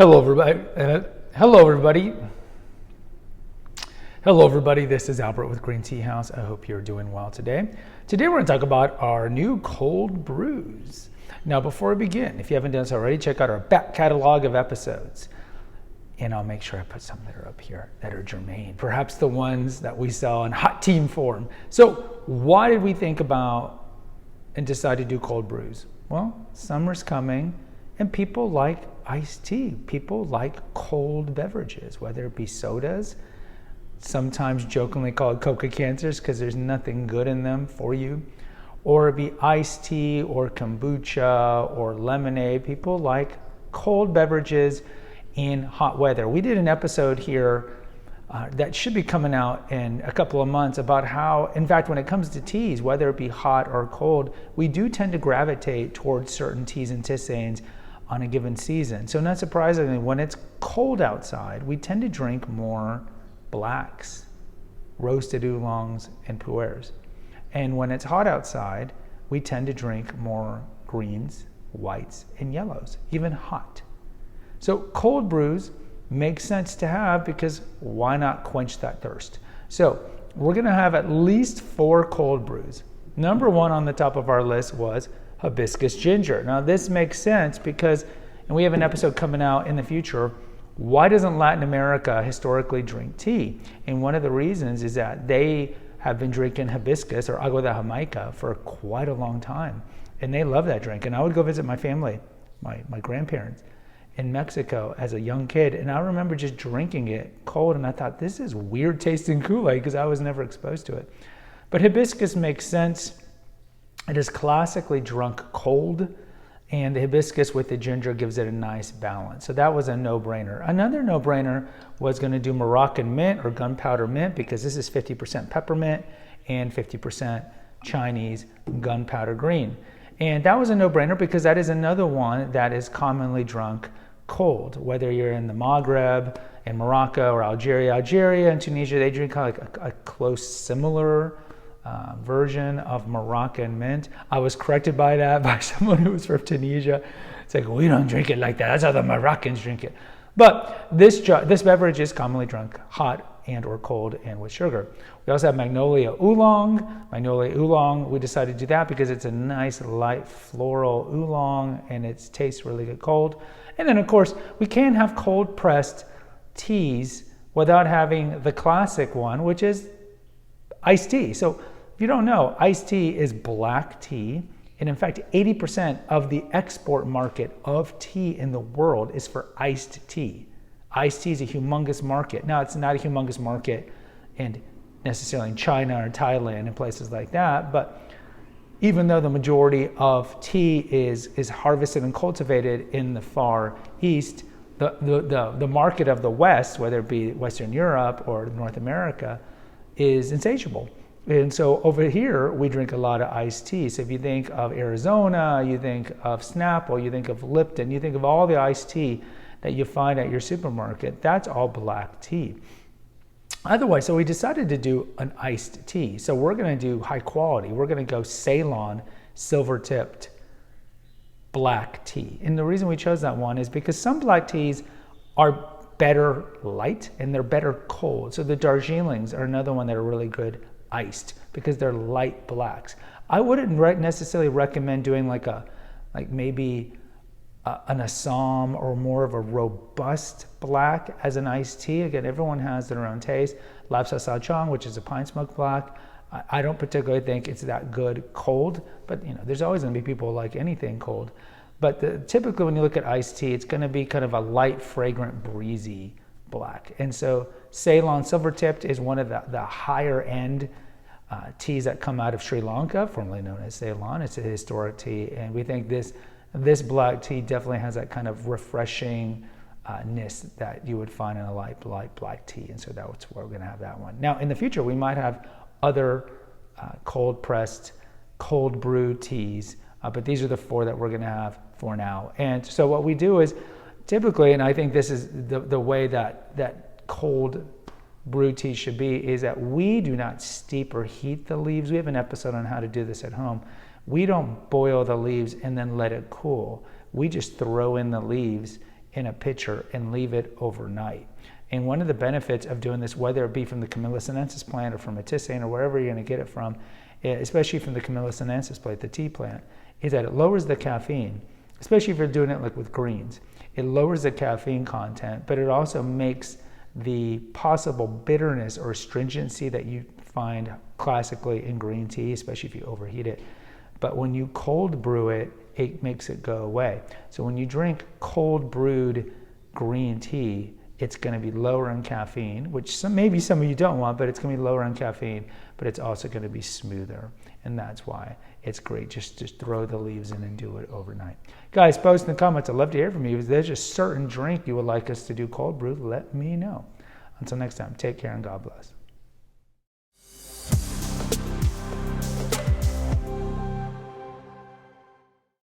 Hello, everybody. Hello, everybody. Hello, everybody. This is Albert with Green Tea House. I hope you're doing well today. Today, we're going to talk about our new cold brews. Now, before we begin, if you haven't done so already, check out our back catalog of episodes. And I'll make sure I put some that are up here that are germane, perhaps the ones that we sell in hot team form. So, why did we think about and decide to do cold brews? Well, summer's coming, and people like iced tea. People like cold beverages, whether it be sodas, sometimes jokingly called Coca cancers because there's nothing good in them for you, or it be iced tea or kombucha or lemonade. People like cold beverages in hot weather. We did an episode here that should be coming out in a couple of months about how, in fact, when it comes to teas, whether it be hot or cold, we do tend to gravitate towards certain teas and tisanes on a given season. So not surprisingly, when it's cold outside, we tend to drink more blacks, roasted oolongs, and pu'ers. And when it's hot outside, we tend to drink more greens, whites, and yellows, even hot. So cold brews make sense to have because why not quench that thirst? So we're gonna have at least 4 cold brews. Number 1 on the top of our list was hibiscus ginger. Now this makes sense because, and we have an episode coming out in the future, why doesn't Latin America historically drink tea? And one of the reasons is that they have been drinking hibiscus or agua de Jamaica for quite a long time. And they love that drink. And I would go visit my family, my grandparents in Mexico as a young kid. And I remember just drinking it cold. And I thought, this is weird tasting Kool-Aid because I was never exposed to it. But hibiscus makes sense. It is classically drunk cold, and the hibiscus with the ginger gives it a nice balance. So that was a no-brainer. Another no-brainer was going to do Moroccan mint or gunpowder mint because this is 50% peppermint and 50% Chinese gunpowder green. And that was a no-brainer because that is another one that is commonly drunk cold, whether you're in the Maghreb, in Morocco or Algeria. Algeria and Tunisia, they drink kind of like a close, similar version of Moroccan mint. I was corrected by that by someone who was from Tunisia. It's like, we don't drink it like that. That's how the Moroccans drink it. But this beverage is commonly drunk hot and or cold and with sugar. We also have Magnolia Oolong. Magnolia Oolong, we decided to do that because it's a nice light floral oolong and it tastes really good cold. And then of course, we can have cold pressed teas without having the classic one, which is iced tea. So if you don't know, iced tea is black tea. And in fact, 80% of the export market of tea in the world is for iced tea. Iced tea is a humongous market. Now, it's not a humongous market necessarily in China or Thailand and places like that, but even though the majority of tea is harvested and cultivated in the Far East, the market of the West, whether it be Western Europe or North America, is insatiable. And so over here, we drink a lot of iced tea. So if you think of Arizona, you think of Snapple, you think of Lipton, you think of all the iced tea that you find at your supermarket, that's all black tea. Otherwise, so we decided to do an iced tea. So we're gonna do high quality. We're gonna go Ceylon silver-tipped black tea. And the reason we chose that one is because some black teas are better light and they're better cold. So the Darjeelings are another one that are really good iced because they're light blacks. I wouldn't necessarily recommend doing maybe an Assam or more of a robust black as an iced tea. Again, everyone has their own taste. Lapsa Sachong, which is a pine smoke black, I don't particularly think it's that good cold, but there's always going to be people who like anything cold. But typically when you look at iced tea, it's going to be kind of a light, fragrant, breezy black. And so Ceylon Silver-Tipped is one of the higher end teas that come out of Sri Lanka, formerly known as Ceylon. It's a historic tea, and we think this black tea definitely has that kind of refreshingness that you would find in a light black tea, and so that's where we're going to have that one. Now, in the future, we might have other cold pressed, cold brew teas, but these are the 4 that we're going to have for now. And so what we do is typically, and I think this is the way that cold brew tea should be, is that we do not steep or heat the leaves. We have an episode on how to do this at home. We don't boil the leaves and then let it cool. We just throw in the leaves in a pitcher and leave it overnight. And one of the benefits of doing this, whether it be from the Camellia sinensis plant or from a tisane or wherever you're going to get it from, especially from the Camellia sinensis plant, the tea plant, is that it lowers the caffeine, especially if you're doing it like with greens. It lowers the caffeine content, but it also makes the possible bitterness or astringency that you find classically in green tea, especially if you overheat it. But when you cold brew it, it makes it go away. So when you drink cold brewed green tea, it's going to be lower in caffeine, which maybe some of you don't want, but it's going to be lower in caffeine, but it's also going to be smoother. And that's why it's great just to throw the leaves in and do it overnight. Guys, post in the comments. I'd love to hear from you. If there's a certain drink you would like us to do cold brew, let me know. Until next time, take care and God bless.